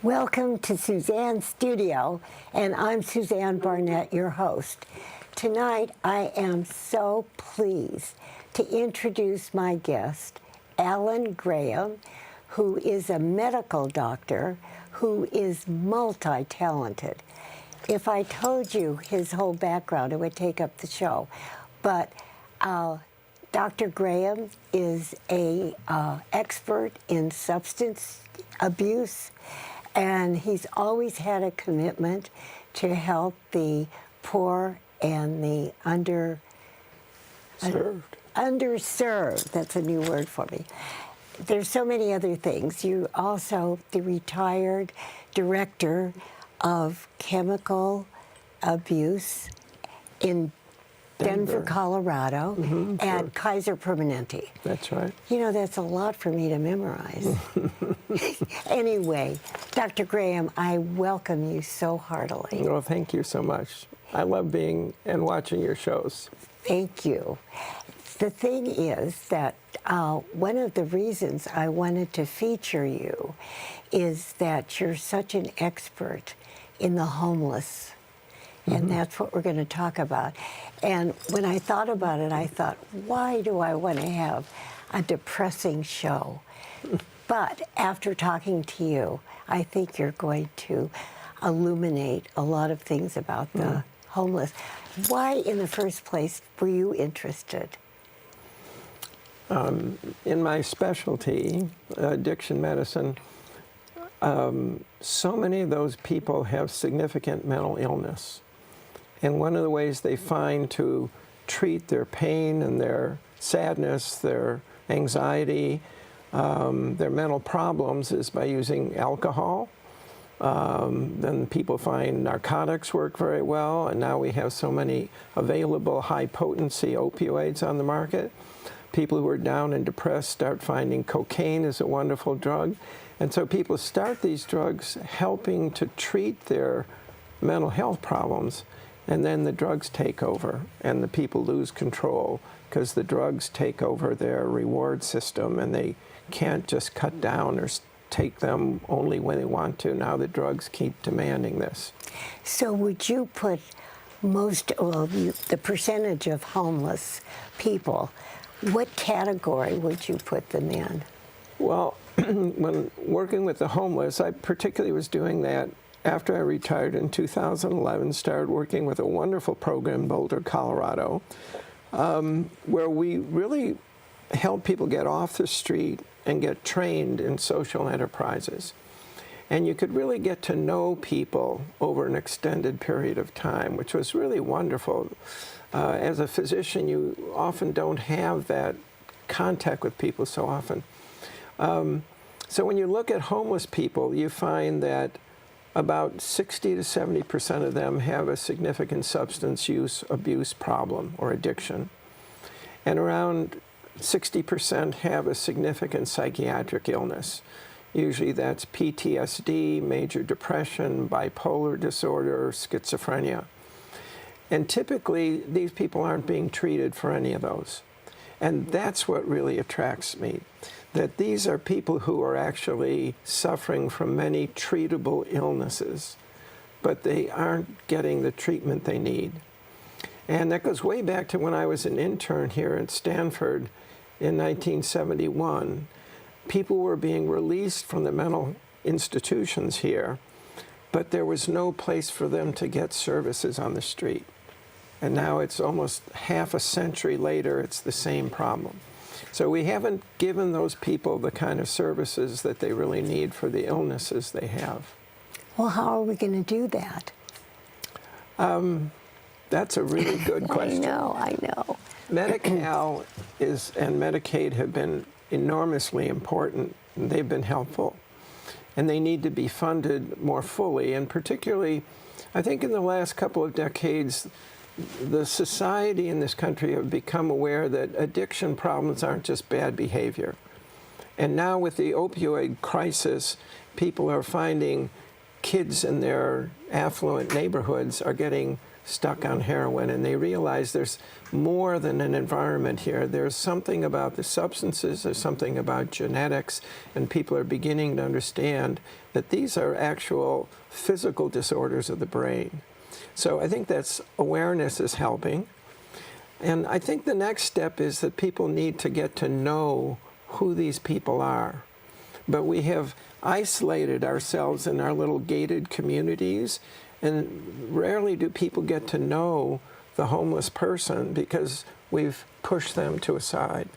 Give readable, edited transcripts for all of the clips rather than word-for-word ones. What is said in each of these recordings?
Welcome to Suzanne's studio, and I'm Suzanne Barnett, your host. Tonight, I am so pleased to introduce my guest, Alan Graham, who is a medical doctor who is multi-talented. If I told you his whole background, it would take up the show. But Dr. Graham is an expert in substance abuse, and he's always had a commitment to help the poor and the underserved. That's a new word for me. There's so many other things. You're also the retired director of chemical abuse in Denver, Colorado, and Kaiser Permanente. That's right. You know, that's a lot for me to memorize. Anyway, Dr. Graham, I welcome you so heartily. Well, thank you so much. I love being and watching your shows. Thank you. The thing is that one of the reasons I wanted to feature you is that you're such an expert in the homeless. And that's what we're going to talk about. And when I thought about it, I thought, why do I want to have a depressing show? But after talking to you, I think you're going to illuminate a lot of things about the homeless. Why, in the first place, were you interested? In my specialty, addiction medicine, so many of those people have significant mental illness. And one of the ways they find to treat their pain and their sadness, their anxiety, their mental problems is by using alcohol. Then people find narcotics work very well, and now we have so many available high-potency opioids on the market. People who are down and depressed start finding cocaine is a wonderful drug. And so people start these drugs helping to treat their mental health problems, and then the drugs take over, and the people lose control because the drugs take over their reward system, and they can't just cut down or take them only when they want to. Now the drugs keep demanding this. So would you put the percentage of homeless people, what category would you put them in? Well, when working with the homeless, I particularly was doing that after I retired in 2011, started working with a wonderful program in Boulder, Colorado, where we really help people get off the street and get trained in social enterprises. And you could really get to know people over an extended period of time, which was really wonderful. As a physician, you often don't have that contact with people so often. So when you look at homeless people, you find that about 60 to 70% of them have a significant substance use abuse problem or addiction. And around 60% have a significant psychiatric illness. Usually that's PTSD, major depression, bipolar disorder, schizophrenia. And typically, these people aren't being treated for any of those. And that's what really attracts me, that these are people who are actually suffering from many treatable illnesses, but they aren't getting the treatment they need. And that goes way back to when I was an intern here at Stanford in 1971. People were being released from the mental institutions here, but there was no place for them to get services on the street. And now it's almost half a century later, it's the same problem. So we haven't given those people the kind of services that they really need for the illnesses they have. Well, how are we going to do that? That's a really good question. I know. Medi-Cal and Medicaid have been enormously important, and they've been helpful. And they need to be funded more fully, and particularly, I think in the last couple of decades, the society in this country have become aware that addiction problems aren't just bad behavior. And now with the opioid crisis, people are finding kids in their affluent neighborhoods are getting stuck on heroin, and they realize there's more than an environment here. There's something about the substances, there's something about genetics, and people are beginning to understand that these are actual physical disorders of the brain. So I think that's awareness is helping. And I think the next step is that people need to get to know who these people are. But we have isolated ourselves in our little gated communities, and rarely do people get to know the homeless person because we've pushed them to a side.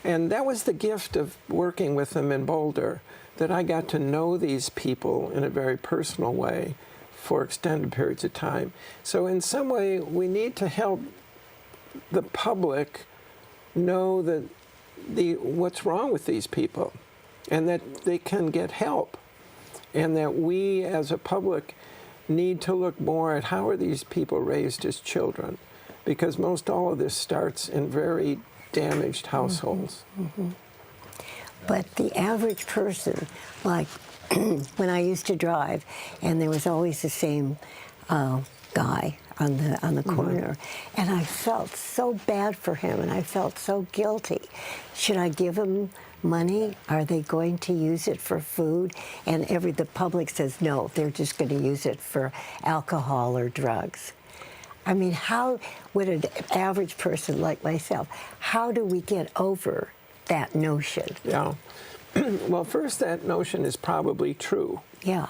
And that was the gift of working with them in Boulder, that I got to know these people in a very personal way for extended periods of time. So in some way, we need to help the public know that what's wrong with these people, and that they can get help, and that we as a public need to look more at how are these people raised as children, because most all of this starts in very damaged households. Mm-hmm. But the average person, like when I used to drive, and there was always the same guy on the corner, and I felt so bad for him, and I felt so guilty. Should I give him money? Are they going to use it for food? And the public says no, they're just going to use it for alcohol or drugs. I mean, how would an average person like myself, how do we get over that notion? Yeah. Well, first, that notion is probably true. Yeah.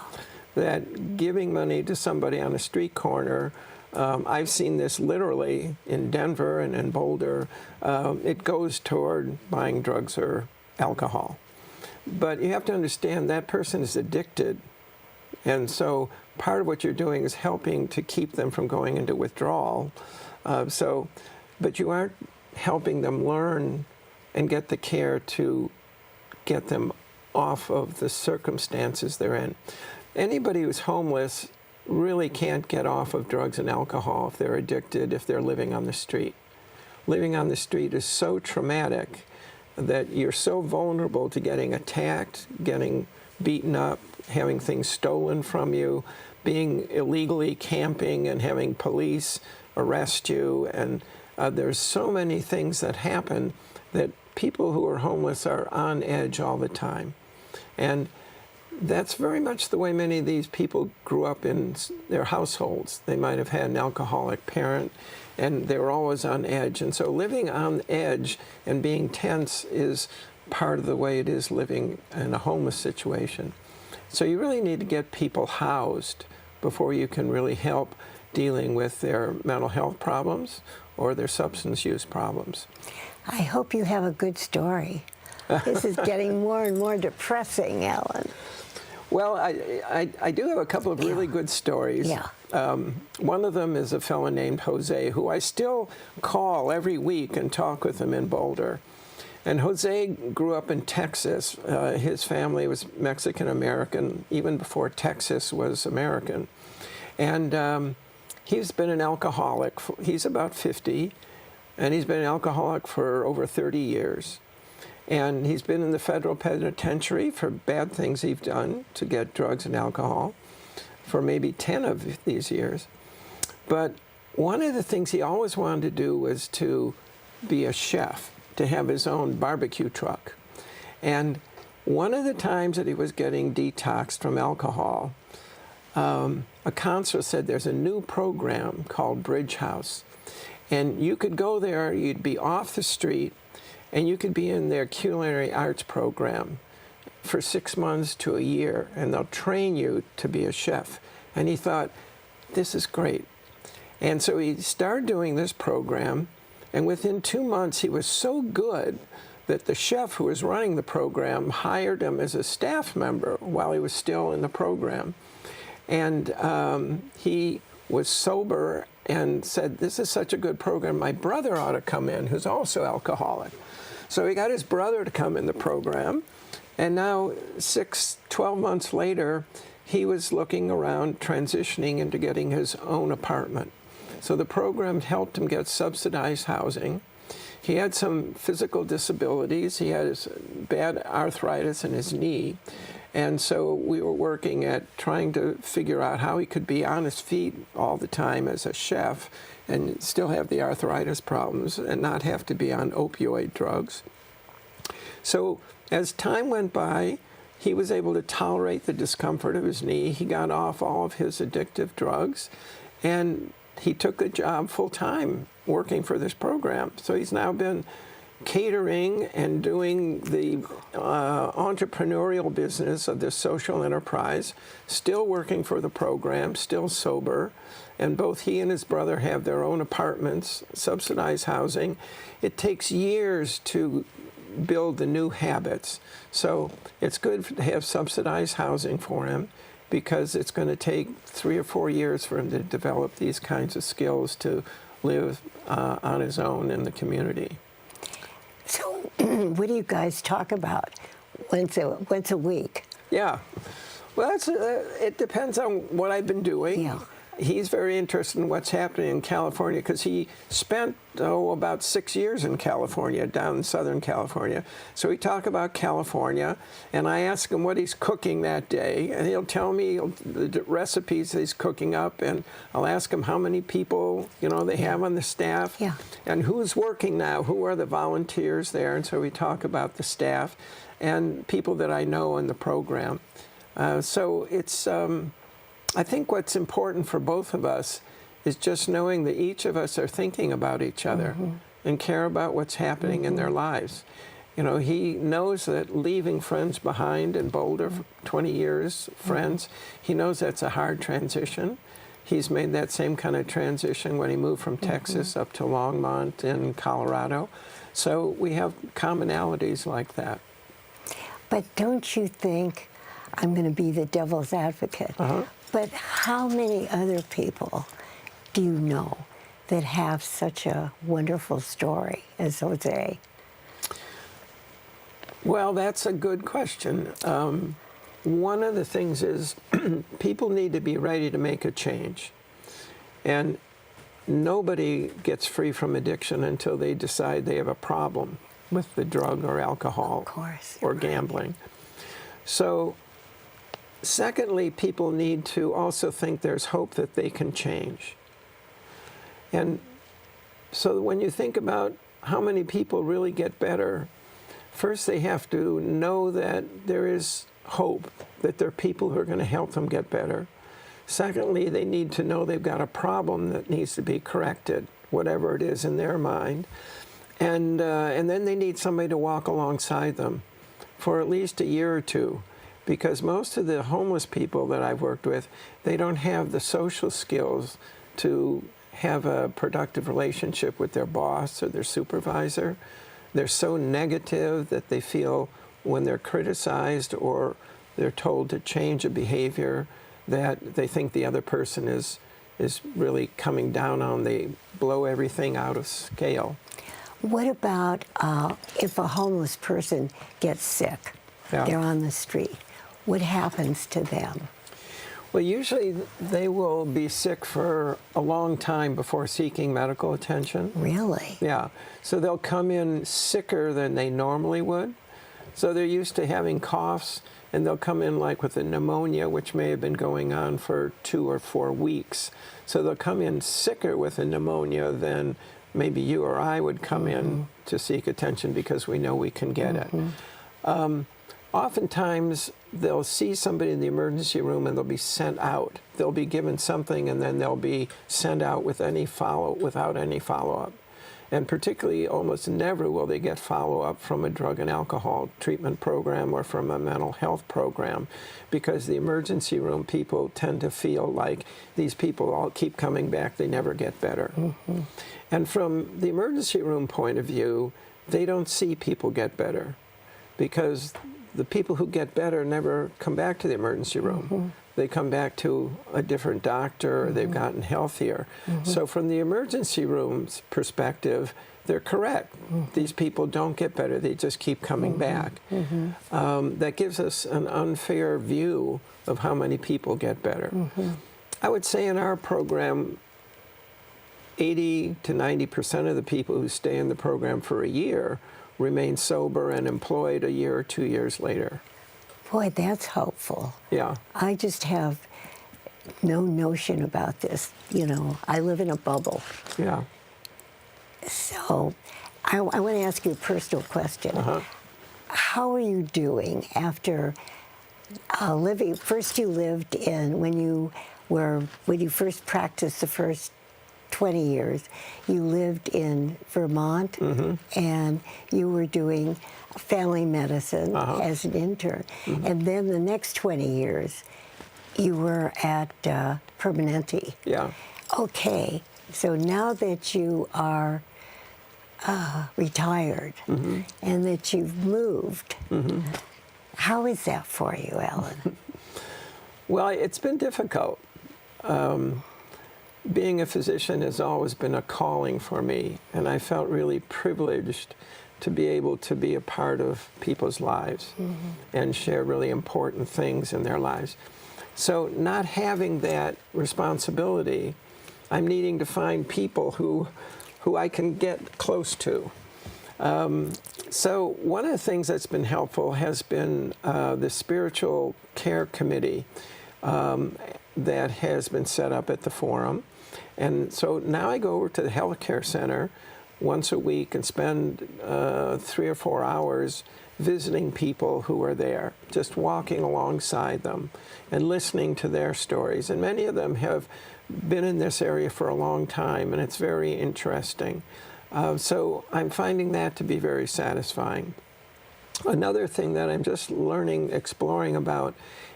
That giving money to somebody on a street corner, I've seen this literally in Denver and in Boulder, it goes toward buying drugs or alcohol. But you have to understand that person is addicted. And so part of what you're doing is helping to keep them from going into withdrawal. But you aren't helping them learn and get the care to get them off of the circumstances they're in. Anybody who's homeless really can't get off of drugs and alcohol if they're addicted, if they're living on the street. Living on the street is so traumatic that you're so vulnerable to getting attacked, getting beaten up, having things stolen from you, being illegally camping and having police arrest you. And there's so many things that happen that people who are homeless are on edge all the time. And that's very much the way many of these people grew up in their households. They might have had an alcoholic parent, and they were always on edge. And so living on edge and being tense is part of the way it is living in a homeless situation. So you really need to get people housed before you can really help dealing with their mental health problems or their substance use problems. I hope you have a good story. This is getting more and more depressing, Alan. Well, I do have a couple of really good stories. Yeah. One of them is a fellow named Jose, who I still call every week and talk with him in Boulder. And Jose grew up in Texas. His family was Mexican-American, even before Texas was American. And he's been an alcoholic. He's about 50, and he's been an alcoholic for over 30 years. And he's been in the federal penitentiary for bad things he's done to get drugs and alcohol for maybe 10 of these years. But one of the things he always wanted to do was to be a chef, to have his own barbecue truck. And one of the times that he was getting detoxed from alcohol, a counselor said there's a new program called Bridge House. And you could go there, you'd be off the street, and you could be in their culinary arts program for 6 months to a year, and they'll train you to be a chef. And he thought, this is great. And so he started doing this program, and within 2 months he was so good that the chef who was running the program hired him as a staff member while he was still in the program. And he was sober and said, this is such a good program, my brother ought to come in, who's also alcoholic. So he got his brother to come in the program, and now 12 months later, he was looking around, transitioning into getting his own apartment. So the program helped him get subsidized housing. He had some physical disabilities. He had bad arthritis in his knee, And so we were working at trying to figure out how he could be on his feet all the time as a chef and still have the arthritis problems and not have to be on opioid drugs. So as time went by, he was able to tolerate the discomfort of his knee. He got off all of his addictive drugs, and he took a job full-time working for this program. So he's now been catering and doing the entrepreneurial business of this social enterprise, still working for the program, still sober, and both he and his brother have their own apartments, subsidized housing. It takes years to build the new habits. So it's good to have subsidized housing for him, because it's going to take 3 or 4 years for him to develop these kinds of skills to live on his own in the community. So what do you guys talk about once a week? Yeah. Well, it depends on what I've been doing. Yeah. He's very interested in what's happening in California because he spent, about 6 years in California, down in Southern California. So we talk about California, and I ask him what he's cooking that day, and he'll tell me the recipes that he's cooking up, and I'll ask him how many people, they have on the staff, and who's working now, who are the volunteers there, and so we talk about the staff and people that I know in the program. So it's... I think what's important for both of us is just knowing that each of us are thinking about each other and care about what's happening in their lives. He knows that leaving friends behind in Boulder, 20 years, friends, he knows that's a hard transition. He's made that same kind of transition when he moved from Texas up to Longmont in Colorado. So we have commonalities like that. But don't you think, I'm going to be the devil's advocate, but how many other people do you know that have such a wonderful story as Jose? Well, that's a good question. One of the things is people need to be ready to make a change. And nobody gets free from addiction until they decide they have a problem with the drug or alcohol or gambling. So, secondly, people need to also think there's hope that they can change. And so when you think about how many people really get better, first they have to know that there is hope, that there are people who are going to help them get better. Secondly, they need to know they've got a problem that needs to be corrected, whatever it is in their mind. And then they need somebody to walk alongside them for at least a year or two. Because most of the homeless people that I've worked with, they don't have the social skills to have a productive relationship with their boss or their supervisor. They're so negative that they feel when they're criticized or they're told to change a behavior that they think the other person is really coming down on. They blow everything out of scale. What about if a homeless person gets sick? They're on the street. What happens to them? Well, usually they will be sick for a long time before seeking medical attention. Really? Yeah. So they'll come in sicker than they normally would. So they're used to having coughs, and they'll come in like with a pneumonia, which may have been going on for 2 or 4 weeks. So they'll come in sicker with a pneumonia than maybe you or I would come in to seek attention because we know we can get it. Oftentimes, they'll see somebody in the emergency room and they'll be sent out. They'll be given something and then they'll be sent out without any follow-up. And particularly, almost never will they get follow-up from a drug and alcohol treatment program or from a mental health program, because the emergency room people tend to feel like these people all keep coming back, they never get better. And from the emergency room point of view, they don't see people get better, because the people who get better never come back to the emergency room. They come back to a different doctor, or they've gotten healthier. So from the emergency room's perspective, they're correct. These people don't get better, they just keep coming back. That gives us an unfair view of how many people get better. I would say in our program, 80 to 90% of the people who stay in the program for a year remain sober and employed a year or 2 years later. Boy, that's hopeful. Yeah. I just have no notion about this. You know, I live in a bubble. Yeah. So I want to ask you a personal question. Uh-huh. How are you doing after living? First, you lived in, when you first practiced the first 20 years, you lived in Vermont, and you were doing family medicine as an intern. And then the next 20 years, you were at Permanente. Yeah. Okay, so now that you are retired and that you've moved, how is that for you, Alan? Well, it's been difficult. Being a physician has always been a calling for me, and I felt really privileged to be able to be a part of people's lives and share really important things in their lives. So not having that responsibility, I'm needing to find people who I can get close to. So one of the things that's been helpful has been the spiritual care committee that has been set up at the forum. And so now I go over to the healthcare center once a week and spend 3 or 4 hours visiting people who are there, just walking alongside them and listening to their stories. And many of them have been in this area for a long time, and it's very interesting. So I'm finding that to be very satisfying. Another thing that I'm just exploring about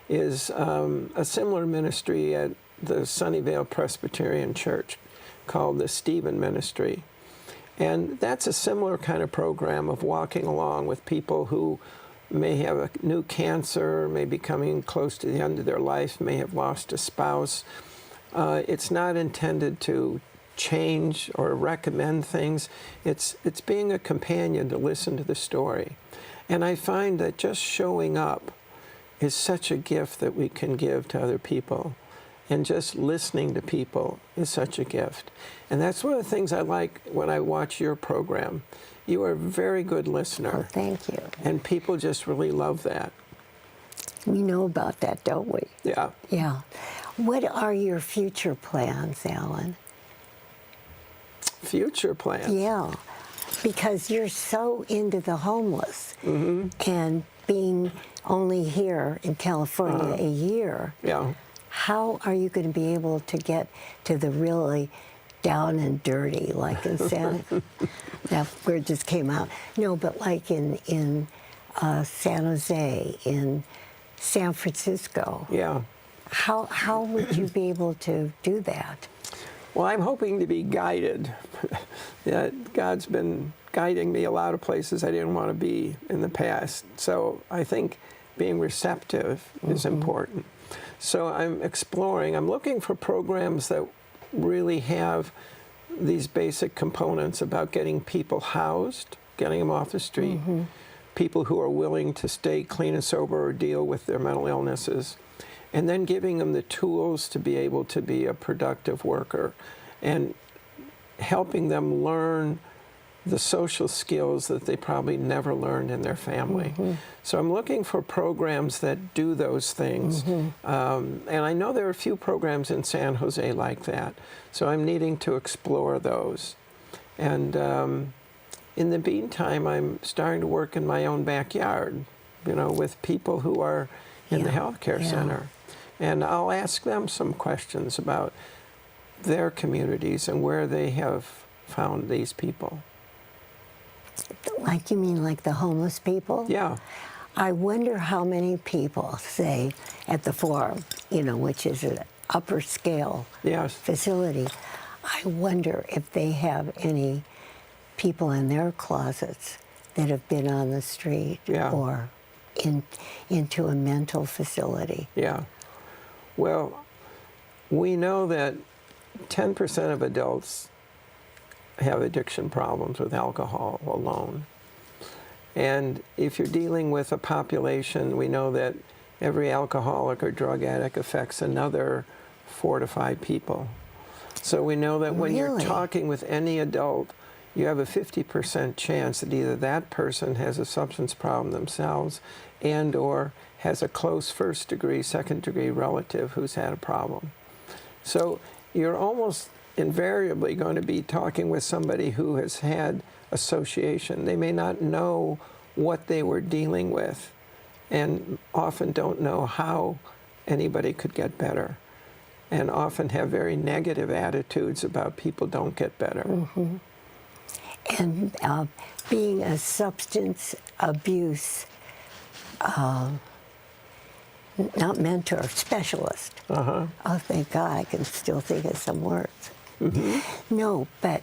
is a similar ministry at the Sunnyvale Presbyterian Church called the Stephen Ministry. And that's a similar kind of program of walking along with people who may have a new cancer, may be coming close to the end of their life, may have lost a spouse. It's not intended to change or recommend things. It's being a companion to listen to the story. And I find that just showing up is such a gift that we can give to other people. And just listening to people is such a gift. And that's one of the things I like when I watch your program. You are a very good listener. Oh, thank you. And people just really love that. We know about that, don't we? Yeah. Yeah. What are your future plans, Alan? Future plans? Yeah, because you're so into the homeless and being only here in California a year. Yeah. How are you going to be able to get to the really down and dirty, like in San? That word just came out. No, but like in San Jose, in San Francisco. Yeah. How would you be able to do that? Well, I'm hoping to be guided. Yeah, God's been guiding me a lot of places I didn't want to be in the past. So I think being receptive is important. So I'm exploring. I'm looking for programs that really have these basic components about getting people housed, getting them off the street, people who are willing to stay clean and sober or deal with their mental illnesses, and then giving them the tools to be able to be a productive worker and helping them learn the social skills that they probably never learned in their family. So I'm looking for programs that do those things. And I know there are a few programs in San Jose like that. So I'm needing to explore those. And in the meantime, I'm starting to work in my own backyard, you know, with people who are in the healthcare center. And I'll ask them some questions about their communities and where they have found these people. Like, you mean like the homeless people? Yeah. I wonder how many people, say, at the Forum, you know, which is an upper scale facility, I wonder if they have any people in their closets that have been on the street or into a mental facility. Yeah. Well, we know that 10% of adults have addiction problems with alcohol alone. And if you're dealing with a population, we know that every alcoholic or drug addict affects another 4 to 5 people. So we know that when you're talking with any adult, you have a 50% chance that either that person has a substance problem themselves and or has a close first degree, second degree relative who's had a problem. So you're almost invariably going to be talking with somebody who has had association. They may not know what they were dealing with and often don't know how anybody could get better, and often have very negative attitudes about people don't get better. Mm-hmm. And being a substance abuse, not mentor, specialist. Oh, thank God, I can still think of some words. Mm-hmm. No, but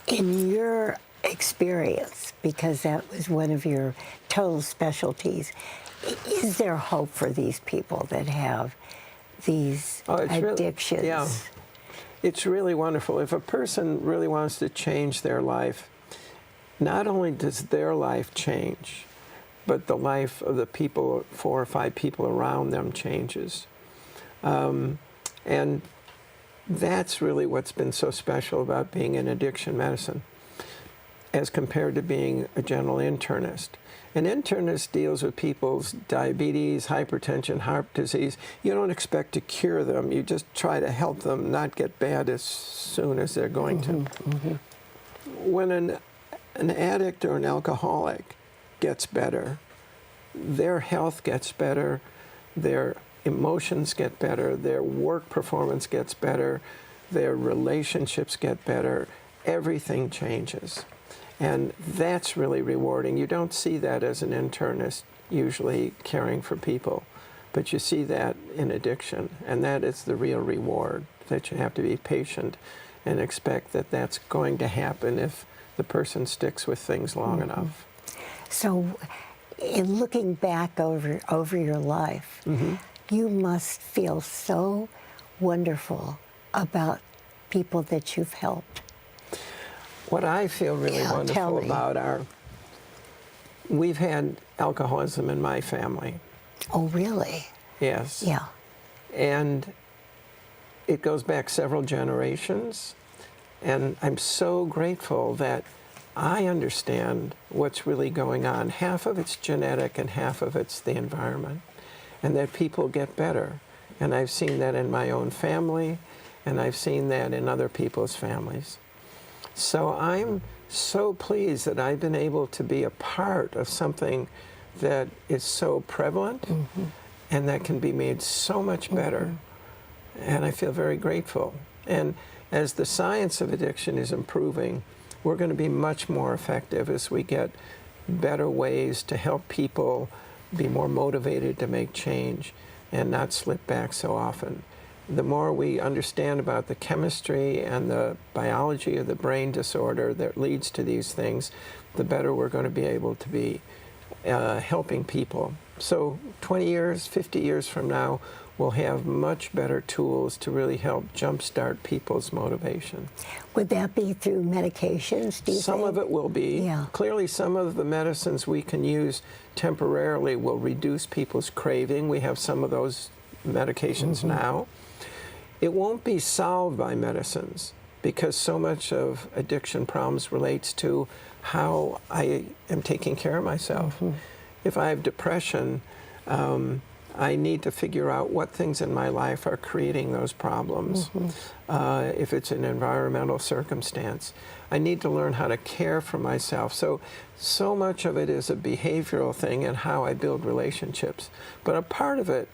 in your experience, because that was one of your total specialties, is there hope for these people that have these addictions? Really, yeah. It's really wonderful. If a person really wants to change their life, not only does their life change, but the life of the people, 4 or 5 people around them changes. And that's really what's been so special about being in addiction medicine as compared to being a general internist. An internist deals with people's diabetes, hypertension, heart disease. You don't expect to cure them. You just try to help them not get bad as soon as they're going to. Mm-hmm. When an addict or an alcoholic gets better, their health gets better, their emotions get better, their work performance gets better, their relationships get better, everything changes. And that's really rewarding. You don't see that as an internist usually caring for people, but you see that in addiction, and that is the real reward, that you have to be patient and expect that that's going to happen if the person sticks with things long mm-hmm. enough. So in looking back over your life, mm-hmm. you must feel so wonderful about people that you've helped. What I feel really wonderful about we've had alcoholism in my family. Oh, really? Yes. Yeah. And it goes back several generations, and I'm so grateful that I understand what's really going on. Half of it's genetic and half of it's the environment, and that people get better. And I've seen that in my own family, and I've seen that in other people's families. So I'm so pleased that I've been able to be a part of something that is so prevalent mm-hmm. and that can be made so much better. Mm-hmm. And I feel very grateful. And as the science of addiction is improving, we're going to be much more effective as we get better ways to help people be more motivated to make change and not slip back so often. The more we understand about the chemistry and the biology of the brain disorder that leads to these things, the better we're going to be able to be helping people. So 20 years, 50 years from now, we'll have much better tools to really help jumpstart people's motivation. Would that be through medications, do you think? Some of it will be. Yeah. Clearly, some of the medicines we can use temporarily will reduce people's craving. We have some of those medications mm-hmm. now. It won't be solved by medicines because so much of addiction problems relates to how I am taking care of myself. Mm-hmm. If I have depression, I need to figure out what things in my life are creating those problems. Mm-hmm. If it's an environmental circumstance, I need to learn how to care for myself. So much of it is a behavioral thing and how I build relationships. But a part of it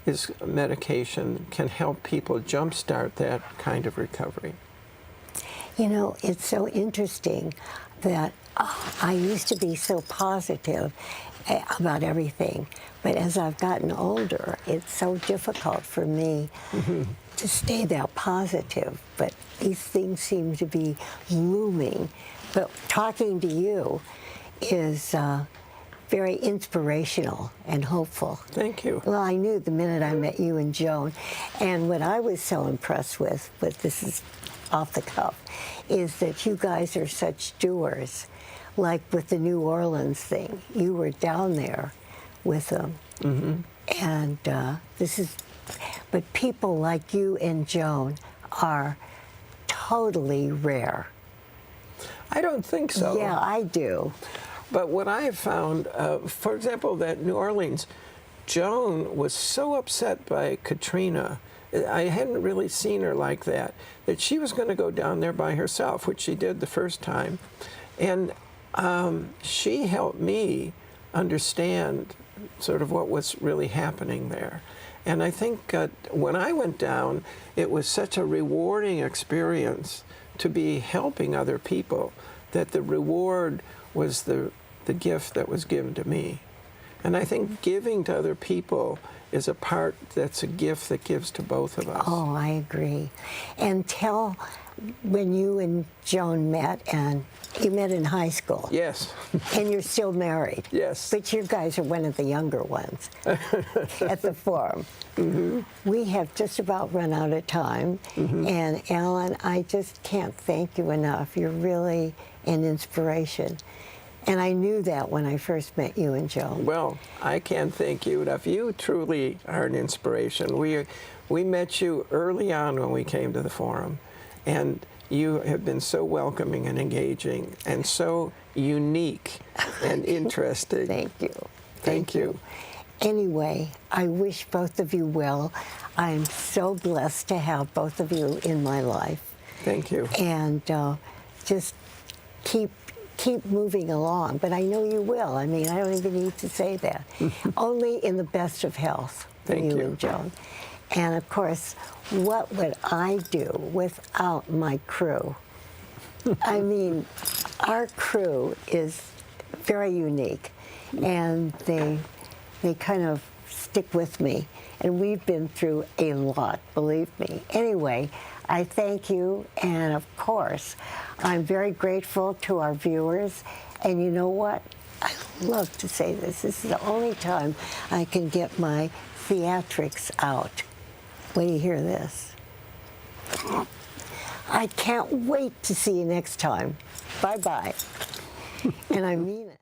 is medication can help people jumpstart that kind of recovery. You know, it's so interesting that I used to be so positive about everything, but as I've gotten older, it's so difficult for me mm-hmm. to stay that positive. But these things seem to be looming. But talking to you is very inspirational and hopeful. Thank you. Well, I knew the minute I met you and Joan. And what I was so impressed with, but this is off the cuff, is that you guys are such doers. Like with the New Orleans thing, you were down there with them. Mm-hmm. And but people like you and Joan are totally rare. I don't think so. Yeah, I do. But what I have found, for example, that New Orleans, Joan was so upset by Katrina. I hadn't really seen her like that she was going to go down there by herself, which she did the first time. And she helped me understand sort of what was really happening there. And I think when I went down, it was such a rewarding experience to be helping other people that the reward was the gift that was given to me. And I think giving to other people is a part that's a gift that gives to both of us. Oh, I agree. And tell when you and Joan met, and you met in high school. Yes. And you're still married. Yes. But you guys are one of the younger ones at the forum. Mm-hmm. We have just about run out of time. Mm-hmm. And Alan, I just can't thank you enough. You're really an inspiration. And I knew that when I first met you and Joan. Well, I can't thank you enough. You truly are an inspiration. We met you early on when we came to the forum, and you have been so welcoming and engaging and so unique and interesting. Thank you. Thank you. Anyway, I wish both of you well. I'm so blessed to have both of you in my life. Thank you. And just keep moving along, but I know you will. I mean, I don't even need to say that. Only in the best of health for you and Joan. And of course, what would I do without my crew? I mean, our crew is very unique, and they kind of stick with me. And we've been through a lot, believe me. Anyway, I thank you, and of course, I'm very grateful to our viewers. And you know what? I love to say this. This is the only time I can get my theatrics out. When you hear this. I can't wait to see you next time. Bye-bye. And I mean it.